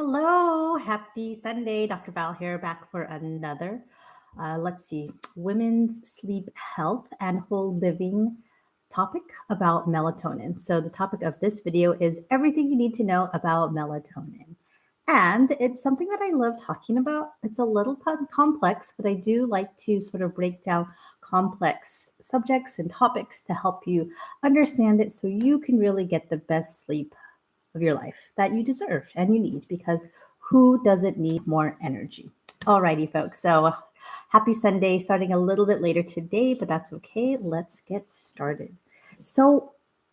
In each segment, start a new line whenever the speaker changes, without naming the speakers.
Hello, happy Sunday. Dr. Val here, back for another, women's sleep health and whole living topic about melatonin. So, the topic of this video is everything you need to know about melatonin. And it's something that I love talking about. It's a little complex, but I do like to sort of break down complex subjects and topics to help you understand it so you can really get the best sleep of your life that you deserve and you need because who doesn't need more energy? Alrighty, folks. So happy Sunday, starting a little bit later today, but that's okay. Let's get started. So,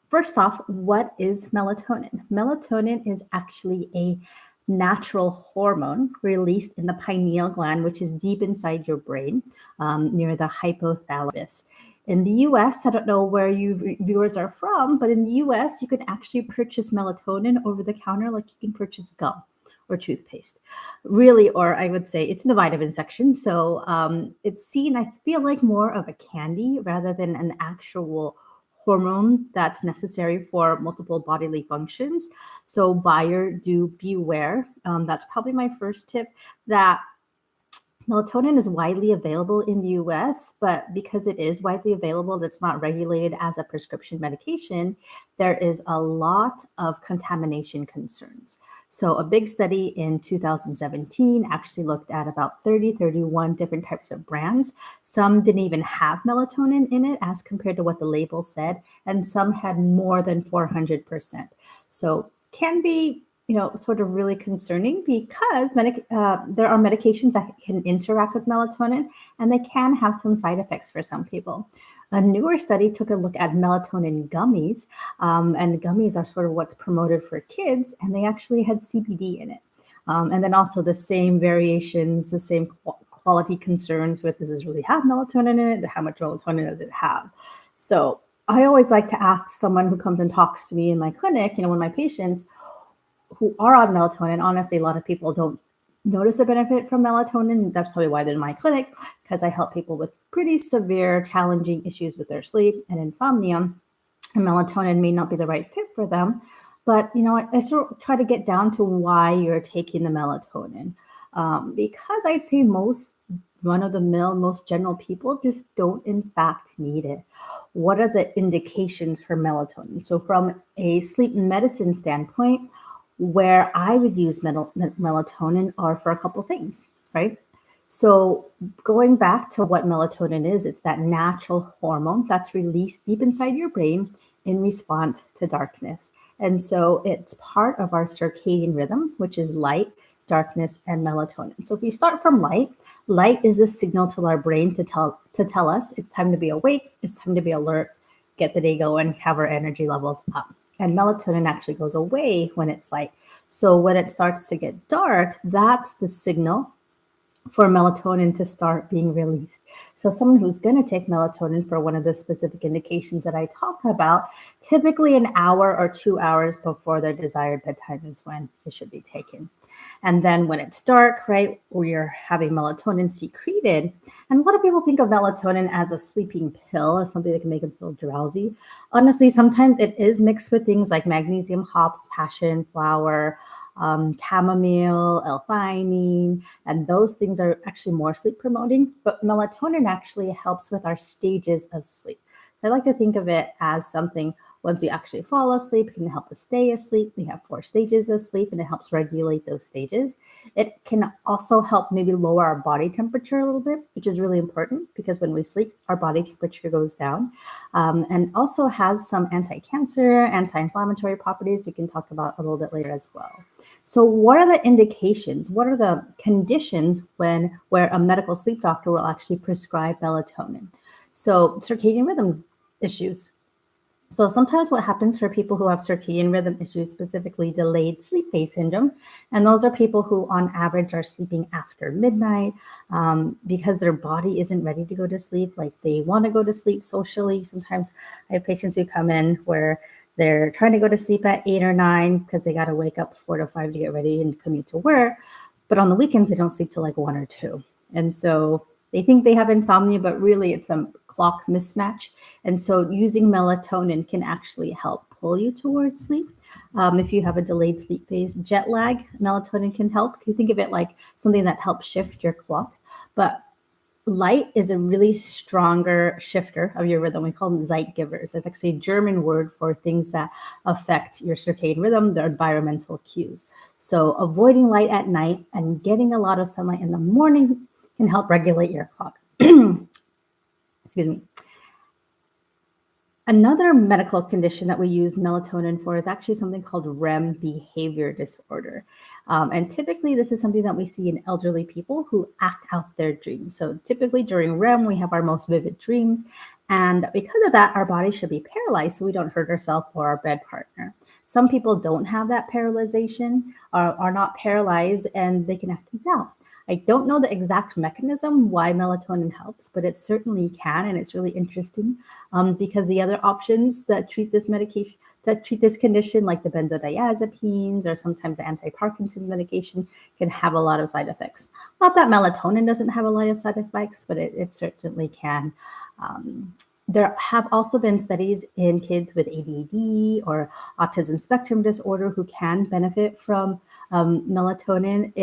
first off, what is melatonin? Melatonin is actually a natural hormone released in the pineal gland, which is deep inside your brain near the hypothalamus. In the US, I don't know where you viewers are from, but in the US, you can actually purchase melatonin over the counter like you can purchase gum or toothpaste. Really, or I would say it's in the vitamin section. So it's seen, I feel like, more of a candy rather than an actual hormone that's necessary for multiple bodily functions. So buyer, do beware. That's probably my first tip, that melatonin is widely available in the US, but because it is widely available, it's not regulated as a prescription medication, there is a lot of contamination concerns. So, a big study in 2017 actually looked at about 31 different types of brands. Some didn't even have melatonin in it as compared to what the label said, and some had more than 400%. So, can be sort of really concerning because there are medications that can interact with melatonin and they can have some side effects for some people. A newer study took a look at melatonin gummies, and gummies are sort of what's promoted for kids, and they actually had CBD in it. And then also the same variations, the same quality concerns with, does this really have melatonin in it? How much melatonin does it have? So I always like to ask someone who comes and talks to me in my clinic, one of my patients, who are on melatonin. Honestly, a lot of people don't notice a benefit from melatonin. That's probably why they're in my clinic, because I help people with pretty severe, challenging issues with their sleep and insomnia. And melatonin may not be the right fit for them. But, I sort of try to get down to why you're taking the melatonin. Because I'd say most run-of-the-mill, most general people just don't, in fact, need it. What are the indications for melatonin? So from a sleep medicine standpoint, where I would use melatonin are for a couple things, right? So going back to what melatonin is, it's that natural hormone that's released deep inside your brain in response to darkness. And so it's part of our circadian rhythm, which is light, darkness, and melatonin. So if we start from light, light is a signal to our brain to tell us it's time to be awake, it's time to be alert, get the day going, have our energy levels up. And melatonin actually goes away when it's light. So when it starts to get dark, that's the signal for melatonin to start being released. So someone who's going to take melatonin for one of the specific indications that I talk about, typically an hour or 2 hours before their desired bedtime is when it should be taken. And then when it's dark, right, we're having melatonin secreted. And a lot of people think of melatonin as a sleeping pill, as something that can make them feel drowsy. Honestly, sometimes it is mixed with things like magnesium hops, passion flower, chamomile, L-theanine, and those things are actually more sleep promoting. But melatonin actually helps with our stages of sleep. I like to think of it as something, once we actually fall asleep, it can help us stay asleep. We have 4 stages of sleep, and it helps regulate those stages. It can also help maybe lower our body temperature a little bit, which is really important because when we sleep, our body temperature goes down. And also has some anti-cancer, anti-inflammatory properties we can talk about a little bit later as well. So what are the indications? What are the conditions where a medical sleep doctor will actually prescribe melatonin? So circadian rhythm issues. So sometimes what happens for people who have circadian rhythm issues, specifically delayed sleep phase syndrome, and those are people who on average are sleeping after midnight because their body isn't ready to go to sleep. Like they want to go to sleep socially. Sometimes I have patients who come in where they're trying to go to sleep at 8 or 9 because they got to wake up 4 to 5 to get ready and commute to work. But on the weekends, they don't sleep till like 1 or 2. And so they think they have insomnia, but really it's a clock mismatch. And so using melatonin can actually help pull you towards sleep. If you have a delayed sleep phase, jet lag, melatonin can help. You think of it like something that helps shift your clock. But light is a really stronger shifter of your rhythm. We call them Zeitgebers. That's actually a German word for things that affect your circadian rhythm, the environmental cues. So avoiding light at night and getting a lot of sunlight in the morning can help regulate your clock. Excuse me. Another medical condition that we use melatonin for is actually something called REM behavior disorder. And typically, this is something that we see in elderly people who act out their dreams. So, typically during REM, we have our most vivid dreams. And because of that, our body should be paralyzed so we don't hurt ourselves or our bed partner. Some people don't have that paralyzation, are not paralyzed, and they can act things out. I don't know the exact mechanism why melatonin helps, but it certainly can, and it's really interesting because the other options that treat this medication, that treat this condition, like the benzodiazepines or sometimes the anti-Parkinson medication, can have a lot of side effects. Not that melatonin doesn't have a lot of side effects, but it certainly can. There have also been studies in kids with ADD or autism spectrum disorder who can benefit from melatonin.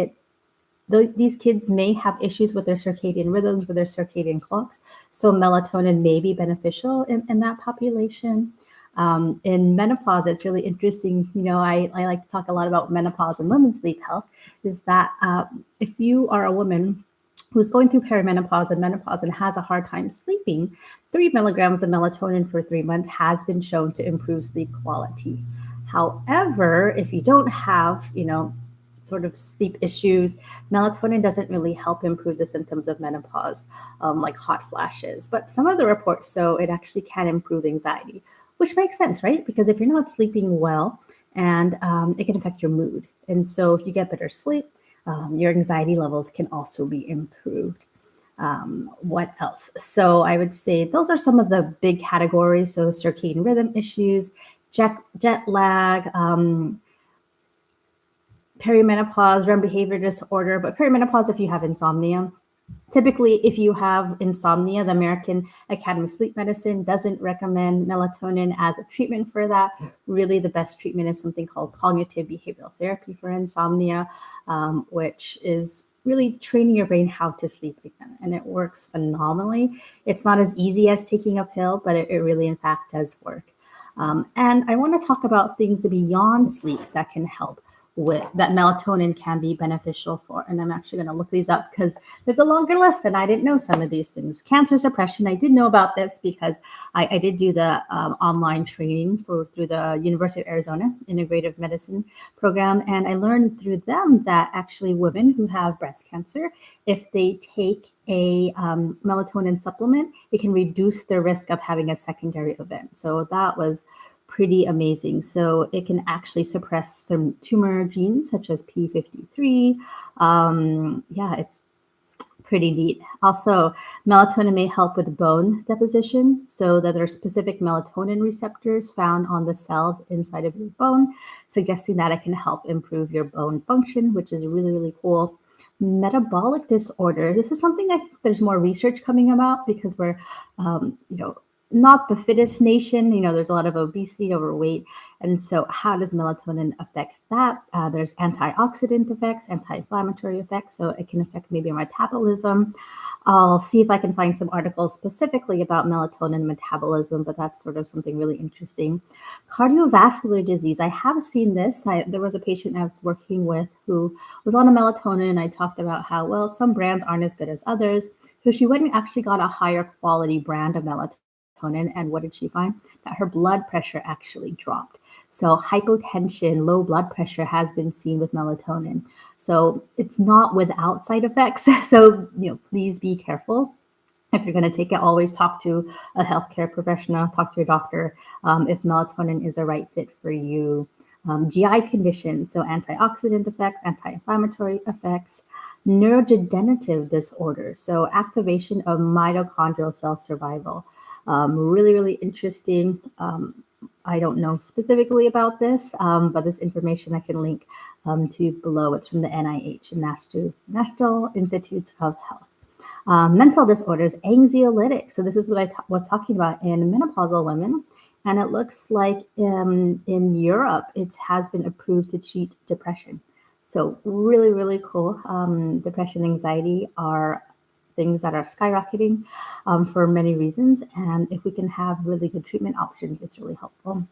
These kids may have issues with their circadian rhythms, with their circadian clocks. So melatonin may be beneficial in that population. In menopause, it's really interesting. I like to talk a lot about menopause and women's sleep health, is that if you are a woman who's going through perimenopause and menopause and has a hard time sleeping, 3 milligrams of melatonin for 3 months has been shown to improve sleep quality. However, if you don't have, sort of sleep issues, melatonin doesn't really help improve the symptoms of menopause, like hot flashes. But some of the reports show it actually can improve anxiety, which makes sense, right? Because if you're not sleeping well, and it can affect your mood. And so if you get better sleep, your anxiety levels can also be improved. What else? So I would say those are some of the big categories. So circadian rhythm issues, jet lag, perimenopause, REM behavior disorder, but perimenopause if you have insomnia. Typically, if you have insomnia, the American Academy of Sleep Medicine doesn't recommend melatonin as a treatment for that. Really, the best treatment is something called cognitive behavioral therapy for insomnia, which is really training your brain how to sleep again. And it works phenomenally. It's not as easy as taking a pill, but it really, in fact, does work. And I want to talk about things beyond sleep that can help with that melatonin can be beneficial for. And I'm actually going to look these up because there's a longer list and I didn't know some of these things. Cancer suppression, I did know about this because I did do the online training through the University of Arizona Integrative Medicine program. And I learned through them that actually women who have breast cancer, if they take a melatonin supplement, it can reduce their risk of having a secondary event. So that was pretty amazing. So it can actually suppress some tumor genes such as P53. It's pretty neat. Also, melatonin may help with bone deposition, so that there are specific melatonin receptors found on the cells inside of your bone, suggesting that it can help improve your bone function, which is really, really cool. Metabolic disorder. This is something I think there's more research coming about because we're, not the fittest nation. There's a lot of obesity, overweight. And so how does melatonin affect that? There's antioxidant effects, anti-inflammatory effects. So it can affect maybe your metabolism. I'll see if I can find some articles specifically about melatonin metabolism, but that's sort of something really interesting. Cardiovascular disease. I have seen this. There was a patient I was working with who was on a melatonin. I talked about how, well, some brands aren't as good as others. So she went and actually got a higher quality brand of melatonin. And what did she find? That her blood pressure actually dropped. So hypotension, low blood pressure has been seen with melatonin. So it's not without side effects. So, please be careful. If you're going to take it, always talk to a healthcare professional, talk to your doctor if melatonin is a right fit for you. GI conditions, so antioxidant effects, anti-inflammatory effects, neurodegenerative disorders, so activation of mitochondrial cell survival. Really, really interesting. I don't know specifically about this, but this information I can link to below. It's from the NIH, National Institutes of Health. Mental disorders, anxiolytics. So this is what I was talking about in menopausal women. And it looks like in Europe, it has been approved to treat depression. So really, really cool. Depression, anxiety are things that are skyrocketing for many reasons. And if we can have really good treatment options, it's really helpful.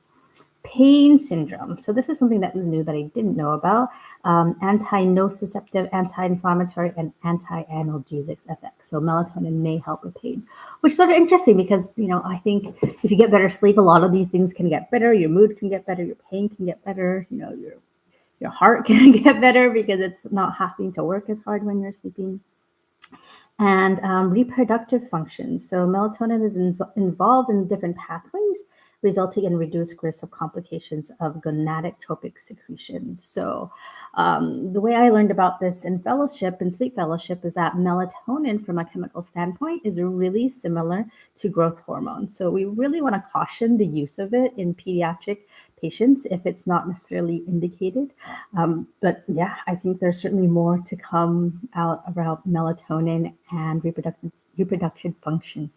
Pain syndrome. So this is something that was new that I didn't know about. Anti-nociceptive, anti-inflammatory, and anti-analgesic effects. So melatonin may help with pain, which is sort of interesting because I think if you get better sleep, a lot of these things can get better. Your mood can get better. Your pain can get better. Your heart can get better because it's not having to work as hard when you're sleeping. And reproductive functions. So melatonin is involved in different pathways, resulting in reduced risk of complications of gonadotrophic secretions. So the way I learned about this in fellowship, in sleep fellowship, is that melatonin, from a chemical standpoint, is really similar to growth hormone. So we really want to caution the use of it in pediatric patients if it's not necessarily indicated. But yeah, I think there's certainly more to come out about melatonin and reproduction function.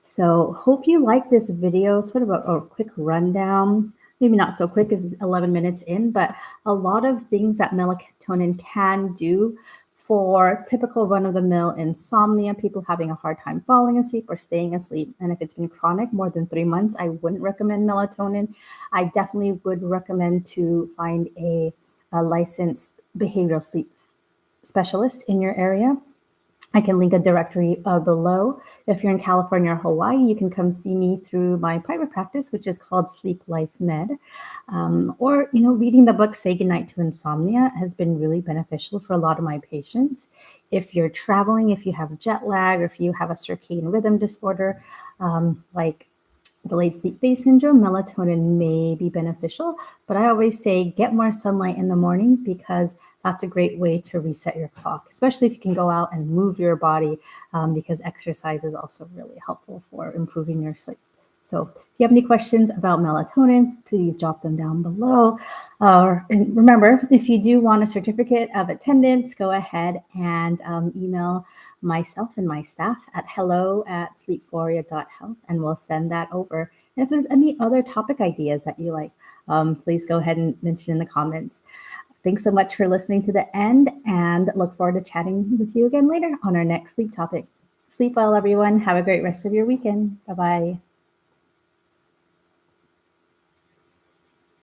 So hope you like this video, sort of a quick rundown. Maybe not so quick, it's 11 minutes in, but a lot of things that melatonin can do for typical run-of-the-mill insomnia, people having a hard time falling asleep or staying asleep. And if it's been chronic, more than 3 months, I wouldn't recommend melatonin. I definitely would recommend to find a licensed behavioral sleep specialist in your area. I can link a directory below. If you're in California or Hawaii, you can come see me through my private practice, which is called Sleep Life Med. Or, reading the book Say Goodnight to Insomnia has been really beneficial for a lot of my patients. If you're traveling, if you have jet lag, or if you have a circadian rhythm disorder, like delayed sleep phase syndrome, melatonin may be beneficial. But I always say get more sunlight in the morning because that's a great way to reset your clock, especially if you can go out and move your body, because exercise is also really helpful for improving your sleep. So if you have any questions about melatonin, please drop them down below. And remember, if you do want a certificate of attendance, go ahead and email myself and my staff at hello@sleephoria.health, and we'll send that over. And if there's any other topic ideas that you like, please go ahead and mention in the comments. Thanks so much for listening to the end, and look forward to chatting with you again later on our next sleep topic. Sleep well, everyone. Have a great rest of your weekend. Bye-bye.